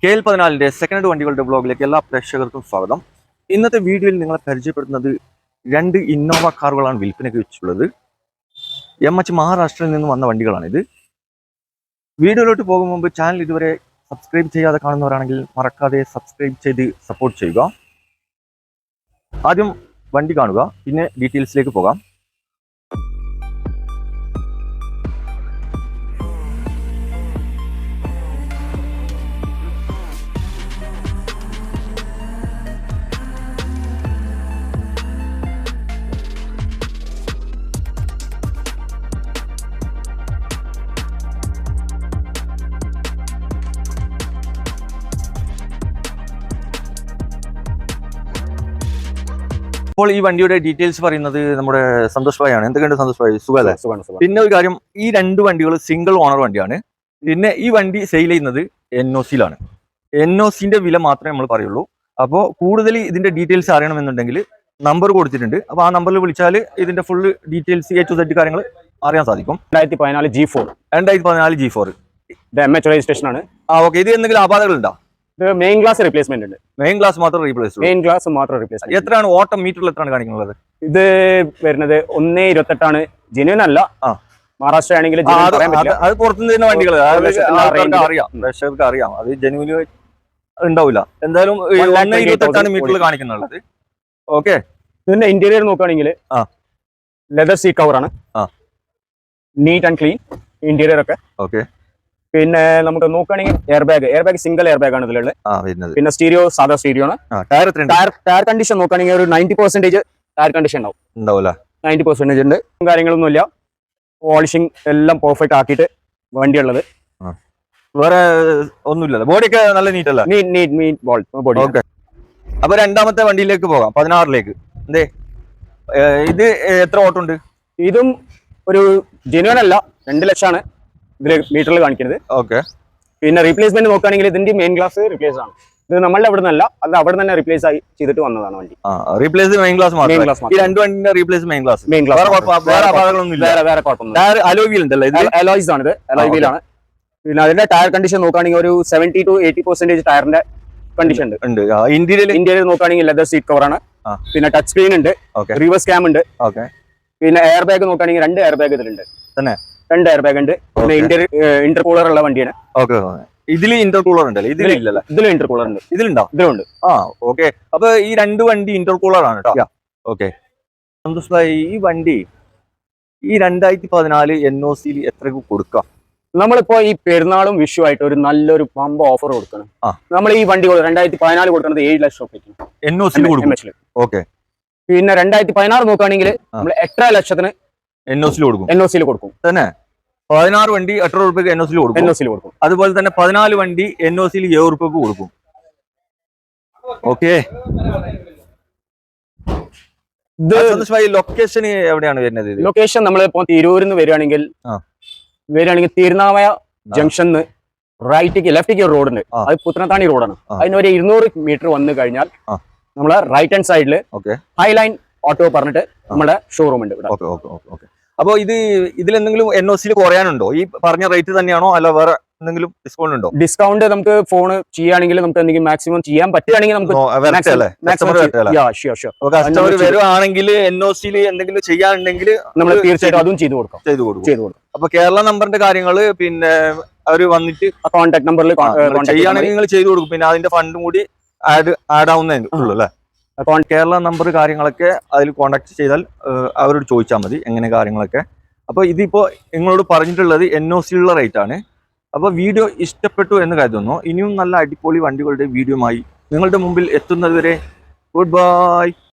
KL14 second വണ്ടികളുടെ ബ്ലോഗിലേക്ക് എല്ലാ പ്രേക്ഷകർക്കും സ്വാഗതം. ഇന്നത്തെ വീഡിയോയിൽ നിങ്ങളെ പരിചയപ്പെടുത്തുന്നത് രണ്ട് ഇന്നോവ കാറുകളാണ് വിൽപ്പനയ്ക്ക് വെച്ചിട്ടുള്ളത്. MH മഹാരാഷ്ട്രയിൽ നിന്ന് വന്ന വണ്ടികളാണിത്. വീഡിയോയിലോട്ട് പോകും മുമ്പ് ചാനൽ ഇതുവരെ സബ്സ്ക്രൈബ് ചെയ്യാതെ കാണുന്നവരാണെങ്കിൽ മറക്കാതെ സബ്സ്ക്രൈബ് ചെയ്ത് സപ്പോർട്ട് ചെയ്യുക. ആദ്യം വണ്ടി കാണുക, പിന്നെ ഡീറ്റെയിൽസിലേക്ക് പോകാം. ഇപ്പോൾ ഈ വണ്ടിയുടെ ഡീറ്റെയിൽസ് പറയുന്നത് നമ്മുടെ സന്തോഷ് ഭായി ആണ്. എന്തൊക്കെയുണ്ട് സന്തോഷ് ഭായി? സുഖമല്ലേ? പിന്നെ ഒരു കാര്യം, ഈ രണ്ട് വണ്ടികൾ സിംഗിൾ ഓണർ വണ്ടിയാണ്. പിന്നെ ഈ വണ്ടി സെയിൽ ചെയ്യുന്നത് NOCയിലാണ്. NOCന്റെ വില മാത്രമേ നമ്മൾ പറയുള്ളൂ. അപ്പോൾ കൂടുതൽ ഇതിന്റെ ഡീറ്റെയിൽസ് അറിയണമെന്നുണ്ടെങ്കിൽ നമ്പർ കൊടുത്തിട്ടുണ്ട്. അപ്പോൾ ആ നമ്പറിൽ വിളിച്ചാൽ ഇതിന്റെ full details A to Z കാര്യങ്ങൾ അറിയാൻ സാധിക്കും. 2014 G4 MH രജിസ്ട്രേഷൻ ആണ്. ഓക്കെ. ഇത് എന്തെങ്കിലും അപാകതകൾ ഉണ്ടോ? മെയിൻ ഗ്ലാസ് റിപ്ലേസ്മെന്റ് ഉണ്ട്. മെയിൻ ഗ്ലാസ് മാത്രം റീപ്ലേസ്. എത്രയാണ് ഓട്ടം മീറ്ററിൽ എത്രയാണ് കാണിക്കുന്നത്? ഇത് വരുന്നത് 1.28 ജെന്യൂൻ അല്ല. മഹാരാഷ്ട്ര ആണെങ്കിൽ അത് പുറത്തുനിന്ന് വണ്ടികൾ അറിയാം, പ്രേക്ഷകർക്ക് അറിയാം, അത് ജെന്യൂൻ ഉണ്ടാവില്ല. എന്തായാലും 1.28 മീറ്ററിൽ കാണിക്കുന്നത്. ഓക്കെ. ഇതിന്റെ ഇന്റീരിയർ നോക്കുകയാണെങ്കിൽ ലെതർ സീറ്റ് കവർ ആണ്. നീറ്റ് ആൻഡ് ക്ലീൻ ഇന്റീരിയർ ഒക്കെ. ഓക്കെ. പിന്നെ നമുക്ക് നോക്കുകയാണെങ്കിൽ air bag single air bag ആണ് ഇതിലുള്ളത്. പിന്നെ സ്റ്റീരിയോ സാധാ സ്റ്റീരിയോ ആണ്. ടയർ കണ്ടീഷൻ നോക്കുകയാണെങ്കിൽ ഒരു 90% ടയർ കണ്ടീഷൻ ഉണ്ടാവില്ല. 90% ഉണ്ട്. കാര്യങ്ങളൊന്നുമില്ല. പോളിഷിംഗ് എല്ലാം പെർഫെക്റ്റ് ആക്കിയിട്ട് വണ്ടിയുള്ളത്. വേറെ ഒന്നുമില്ല. ബോഡിയൊക്കെ നല്ല നീറ്റ് അല്ല? Neat body. ഓക്കെ. അപ്പൊ രണ്ടാമത്തെ വണ്ടിയിലേക്ക് പോകാം, 16ലേക്ക്. എന്തേ ഇത് എത്ര ഓട്ടം ഉണ്ട്? ഇതും ഒരു ജെന്യൂൻ അല്ല, 2 ലക്ഷമാണ് ഇതില് മീറ്ററിൽ കാണിക്കുന്നത്. ഓക്കെ. പിന്നെ റീപ്ലേസ്മെന്റ് നോക്കുകയാണെങ്കിൽ ഇതിന്റെ മെയിൻ ഗ്ലാസ് റീപ്ലേസ് ആണ്. ഇത് നമ്മളുടെ അവിടെ നിന്നല്ല, അത് അവിടെ തന്നെ റീപ്ലേസ് ആയി ചെയ്തിട്ട് വന്നതാണ് വണ്ടി. റീപ്ലേസ് മെയിൻ ഗ്ലാസ് മാത്രം. ഈ രണ്ട് വണ്ടിന്റെ റീപ്ലേസ് മെയിൻ ഗ്ലാസ്. വേറെ കുഴപ്പമൊന്നുമില്ല. അലോയ് വീൽ ഉണ്ടല്ലോ, ഇത് അലോയ്സ് ആണ്. ഇത് അലോയ് വീലാണ്. പിന്നെ അതിന്റെ ടയർ കണ്ടീഷൻ നോക്കുകയാണെങ്കിൽ ഒരു 70 to 80% ടയറിന്റെ കണ്ടീഷൻ ഉണ്ട്. ഇന്റീരിയർ നോക്കുകയാണെങ്കിൽ ലെതർ സീറ്റ് കവർ ആണ്. പിന്നെ ടച്ച് സ്ക്രീൻ ഉണ്ട്, റിവേഴ്സ് ക്യാം ഉണ്ട്. പിന്നെ എയർ ബാഗ് നോക്കുകയാണെങ്കിൽ 2 എയർ ബാഗ് ഇതിലുണ്ട്. 2 എയർ ബാഗ് ഉണ്ട്. പിന്നെ ഇന്റർകൂളർ ഉള്ള വണ്ടിയാണ്. ഇതിൽ ഇന്റർകൂളർ ഉണ്ടല്ലോ, ഇതിലില്ലല്ലോ? ഇതിലും ഇന്റർകൂളർ ഉണ്ട്. ഇതിലുണ്ടോ? ഇതിലുണ്ട്. ഓക്കെ. അപ്പൊ ഈ രണ്ട് വണ്ടി ഇന്റർകൂളർ ആണ് കേട്ടോ. ഓക്കെ. സന്തോഷ് ഭായി, ഈ വണ്ടി ഈ 2014 NOCയിൽ എത്രക്ക് കൊടുക്കാം? നമ്മളിപ്പോ ഈ പെരുന്നാളും വിഷു ആയിട്ട് ഒരു നല്ലൊരു പമ്പ് ഓഫർ കൊടുക്കണം. നമ്മൾ ഈ വണ്ടി 2014 കൊടുക്കുന്നത് 7 ലക്ഷം രൂപയ്ക്ക് NOCയിൽ കൊടുക്കും. ഓക്കെ. പിന്നെ 2016 നോക്കുകയാണെങ്കിൽ നമ്മൾ 8 ലക്ഷത്തിന് NOCയിൽ കൊടുക്കും. തന്നെ 16 വണ്ടി 8 രൂപയ്ക്ക് NOCയിൽ കൊടുക്കും. അതുപോലെ തന്നെ 14 വണ്ടി NOCയിൽ 7 രൂപയ്ക്ക് കൊടുക്കും. ഓക്കെ. ലൊക്കേഷൻ എവിടെയാണ് വരുന്നത്? ലൊക്കേഷൻ നമ്മളിപ്പോ തിരൂരിൽ നിന്ന് വരികയാണെങ്കിൽ തിരുനാവായ ജംഗ്ഷന് ലെഫ്റ്റിക്ക് റോഡ് ഉണ്ട്. അത് പുത്തനത്താണി റോഡാണ്. അതിനൊരു 200 മീറ്റർ വന്നു കഴിഞ്ഞാൽ നമ്മളെ റൈറ്റ് ഹാൻഡ് സൈഡില് ഹൈലൈൻ ഓട്ടോ പറഞ്ഞിട്ട് നമ്മുടെ ഷോറൂം ഉണ്ട്. അപ്പൊ ഇതിലെന്തെങ്കിലും NOCയിൽ കുറയാനുണ്ടോ? ഈ പറഞ്ഞ റേറ്റ് തന്നെയാണോ, അല്ല വേറെ എന്തെങ്കിലും ഡിസ്കൗണ്ട് ഉണ്ടോ? ഡിസ്കൗണ്ട് നമുക്ക് ഫോൺ ചെയ്യുകയാണെങ്കിൽ നമുക്ക് എന്തെങ്കിലും മാക്സിമം ചെയ്യാൻ പറ്റുകയാണെങ്കിൽ നമുക്ക് വരുവാണെങ്കിൽ NOCയിൽ എന്തെങ്കിലും ചെയ്യാനുണ്ടെങ്കിൽ നമ്മൾ തീർച്ചയായിട്ടും അതും ചെയ്തു കൊടുക്കും. അപ്പൊ കേരള നമ്പറിന്റെ കാര്യങ്ങള് പിന്നെ അവര് വന്നിട്ട് കോൺടാക്ട് നമ്പറിൽ ചെയ്യുകയാണെങ്കിൽ നിങ്ങൾ ചെയ്തു കൊടുക്കും. പിന്നെ അതിന്റെ ഫണ്ടും കൂടി ആഡ് ആവുന്നേ ഉള്ളൂ അല്ലേ? കേരള നമ്പർ കാര്യങ്ങളൊക്കെ അതിൽ കോൺടാക്ട് ചെയ്താൽ അവരോട് ചോദിച്ചാൽ മതി എങ്ങനെ കാര്യങ്ങളൊക്കെ. അപ്പോൾ ഇതിപ്പോൾ നിങ്ങളോട് പറഞ്ഞിട്ടുള്ളത് NOCയിലുള്ള റേറ്റ് ആണ്. അപ്പോൾ വീഡിയോ ഇഷ്ടപ്പെട്ടു എന്ന് കരുതുന്നു. ഇനിയും നല്ല അടിപൊളി വണ്ടികളുടെ വീഡിയോയുമായി നിങ്ങളുടെ മുമ്പിൽ എത്തുന്നതുവരെ ഗുഡ് ബൈ.